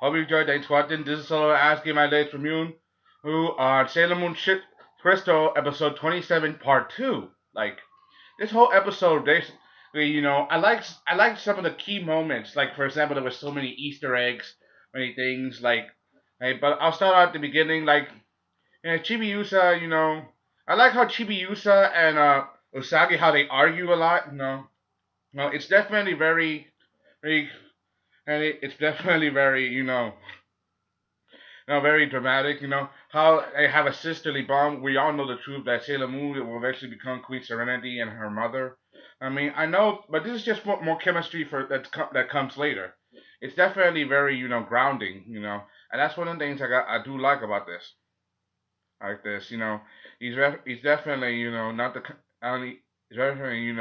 Hope you enjoyed. Thanks for watching. This is Solo asking my dates from Moon, who are Sailor Moon Ship Crystal episode 27 part 2. Like this whole episode basically, I like some of the key moments. Like for example, there was so many Easter eggs, many things but I'll start out at the beginning. Chibiusa, I like how Chibiusa and Usagi how they argue a lot. It's definitely very and it's definitely very, very dramatic. How they have a sisterly bond. We all know the truth that Sailor Moon will eventually become Queen Serenity and her mother. I mean, I know, but this is just more chemistry that comes later. It's definitely very, grounding. And that's one of the things I do like about this. Like this, he's definitely, not the only. He's definitely,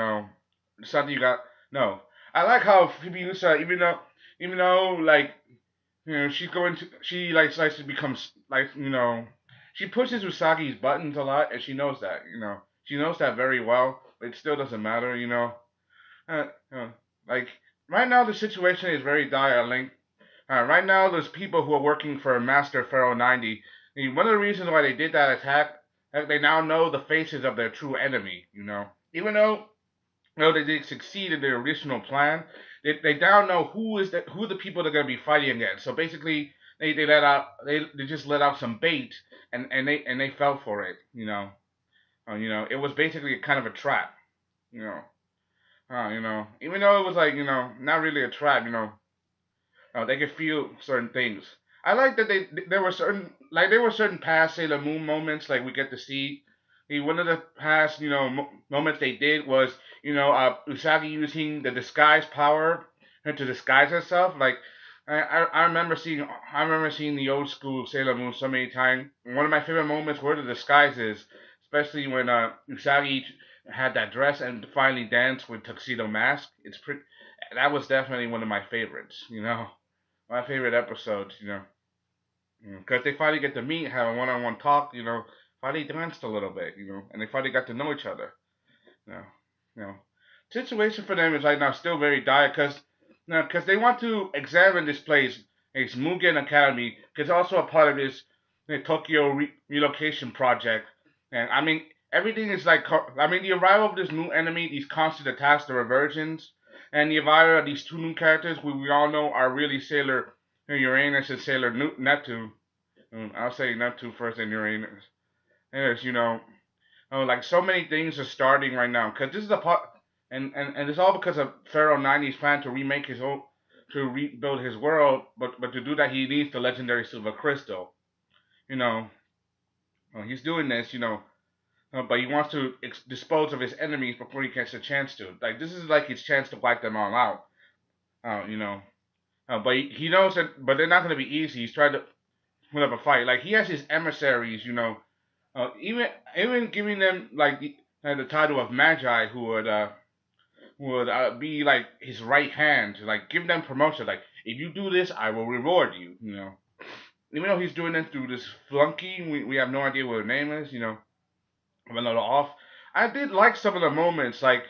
something you got. No, I like how Fibiusa, even though like she likes to become she pushes Usagi's buttons a lot, and she knows that. She knows that very well. But it still doesn't matter. Uh, uh, like right now, the situation is very dire. Like right now, there's people who are working for Master Pharaoh 90. And one of the reasons why they did that attack, they now know the faces of their true enemy. Even though they did succeed in their original plan, they now know who the people they're going to be fighting against. So basically, they just let out some bait, and they fell for it. It was basically a kind of a trap. You know, even though it was like not really a trap. They could feel certain things. I like that there were certain past Sailor Moon moments like we get to see. One of the past moments they did was Usagi using the disguise power to disguise herself. Like I remember seeing the old school Sailor Moon so many times. One of my favorite moments were the disguises, especially when Usagi had that dress and finally danced with tuxedo mask. That was definitely one of my favorites. My favorite episodes. Because they finally get to meet, have a one-on-one talk. Finally danced a little bit. And they finally got to know each other. You know, you know. Situation for them is right now still very dire because they want to examine this place, it's Mugen Academy, because it's also a part of this Tokyo relocation project. And I mean, everything is like, I mean, the arrival of this new enemy, these constant attacks, the reversions, and the arrival of these two new characters, who we all know are really Sailor Uranus and Sailor Neptune. I'll say Neptune first and Uranus. Anyways, like so many things are starting right now because this is a part, and it's all because of Pharaoh 90's plan to remake his own, to rebuild his world, but to do that he needs the legendary silver crystal. You know, he's doing this, but he wants to dispose of his enemies before he gets a chance to. Like this is like his chance to wipe them all out. Uh, you know, but he knows that, but they're not going to be easy. He's trying to put up a fight. Like he has his emissaries, even giving them like the title of Magi, who would be like his right hand, like give them promotion. Like if you do this, I will reward you. Even though he's doing it through this flunky, we have no idea what her name is. I'm a little off. I did like some of the moments, like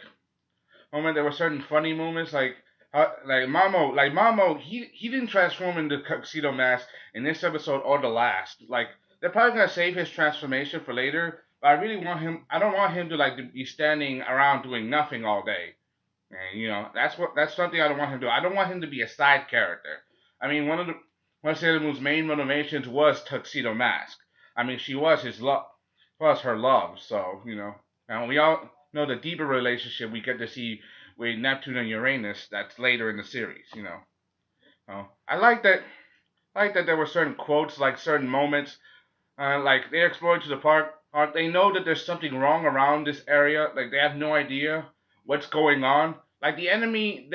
there were certain funny moments, like Mamo, he didn't transform into tuxedo mask in this episode or the last. Like they're probably gonna save his transformation for later, but I really want him. I don't want him to like to be standing around doing nothing all day. And that's something I don't want him to do. I don't want him to be a side character. I mean, one of Sailor Moon's main motivations was Tuxedo Mask. I mean, she was his love, was her love. So and we all know the deeper relationship we get to see with Neptune and Uranus. That's later in the series. I like that. I like that there were certain quotes, like certain moments, like they explored to the park. They know that there's something wrong around this area. Like they have no idea what's going on. Like the enemy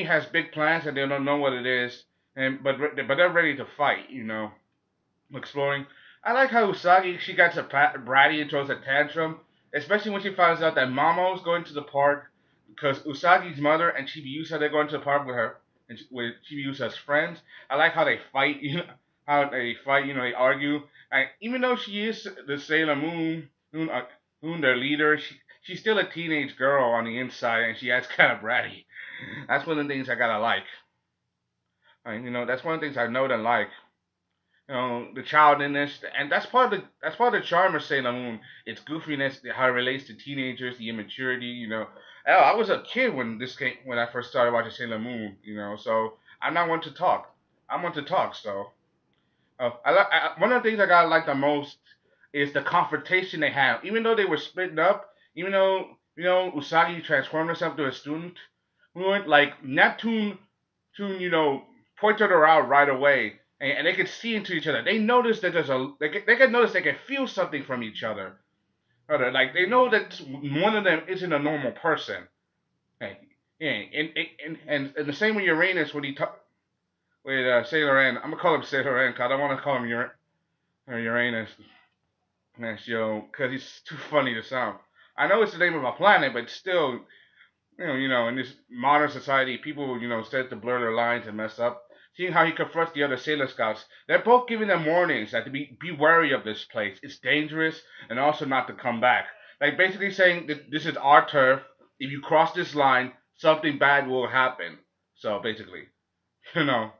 has big plans and they don't know what it is, but they're ready to fight. Exploring. I like how Usagi she gets a bratty and throws a tantrum, especially when she finds out that Mamo's going to the park because Usagi's mother and Chibiusa they're going to the park with her and with Chibiusa's friends. I like how they fight. How they fight. They argue. And even though she is the Sailor Moon, their leader, she's still a teenage girl on the inside, and she acts kind of bratty. That's one of the things I gotta like. That's one of the things I know and like. The childiness, and that's part of the charm of Sailor Moon. Its goofiness, how it relates to teenagers, the immaturity. Hell, I was a kid when I first started watching Sailor Moon. So I'm not one to talk. I'm one to talk. So one of the things I gotta like the most is the confrontation they have. Even though they were splitting up, even though Usagi transformed herself to a student, like Neptune, pointed her out right away, and they could see into each other. They notice that they can notice they can feel something from each other. Like they know that one of them isn't a normal person. Hey, yeah, and the same with Uranus when he talk with Sailor N. I'm gonna call him Sailor N because I don't want to call him Uranus. Next, because he's too funny to sound. I know it's the name of a planet, but still, in this modern society, people, start to blur their lines and mess up. Seeing how he confronts the other Sailor Scouts, they're both giving them warnings that to be wary of this place. It's dangerous, and also not to come back. Like basically saying that this is our turf. If you cross this line, something bad will happen. So basically, you know,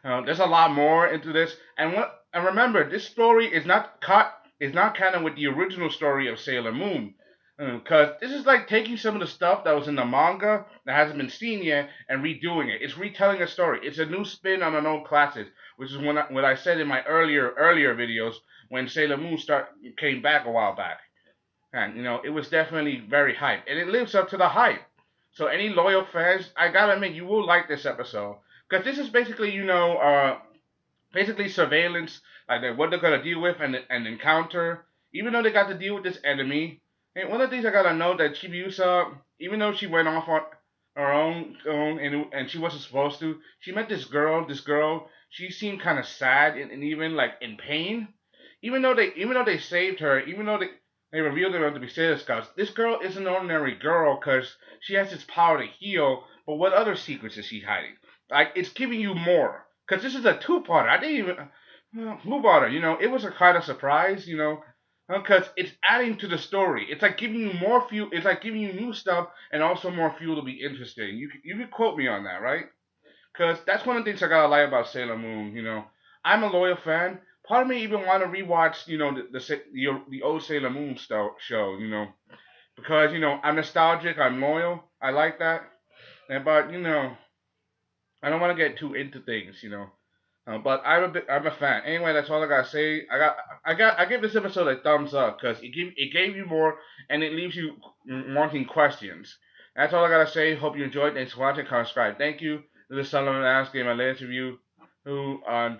there's a lot more into this. And remember, this story is not canon with the original story of Sailor Moon. Because this is like taking some of the stuff that was in the manga that hasn't been seen yet and redoing it. It's retelling a story. It's a new spin on an old classic, which is what I said in my earlier videos when Sailor Moon came back a while back. And it was definitely very hype, and it lives up to the hype. So any loyal fans, I gotta admit, you will like this episode because this is basically basically surveillance, like what they're gonna deal with and encounter. Even though they got to deal with this enemy, and one of the things I gotta note that Chibiusa, even though she went off on her own and she wasn't supposed to, she met this girl. This girl, she seemed kind of sad and even like in pain. Even though they saved her, even though they revealed her to be Sailor Scouts, this girl isn't an ordinary girl because she has this power to heal. But what other secrets is she hiding? Like it's giving you more. Because this is a two-parter. I didn't even who bought her. It was a kind of surprise. Because it's adding to the story. It's like giving you more fuel. It's like giving you new stuff and also more fuel to be interesting. You can quote me on that, right? Because that's one of the things I gotta like about Sailor Moon. I'm a loyal fan. Part of me even want to rewatch, the old Sailor Moon show. Because I'm nostalgic. I'm loyal. I like that. But I don't want to get too into things. But I'm a fan. Anyway, that's all I gotta say. I give this episode a thumbs up because it gave you more and it leaves you wanting questions. That's all I gotta say. Hope you enjoyed. Thanks for watching. Subscribe. Thank you. This is Solomon Ask gave my latest review on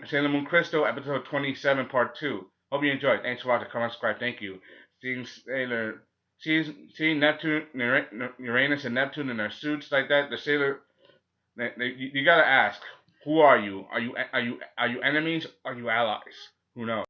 Sailor Moon Crystal episode 27 part 2. Hope you enjoyed. Thanks for watching. Subscribe. Thank you. Seeing Neptune, Uranus, and Neptune in their suits like that. The Sailor. You gotta ask. Who are you? Are you enemies? Are you allies? Who knows?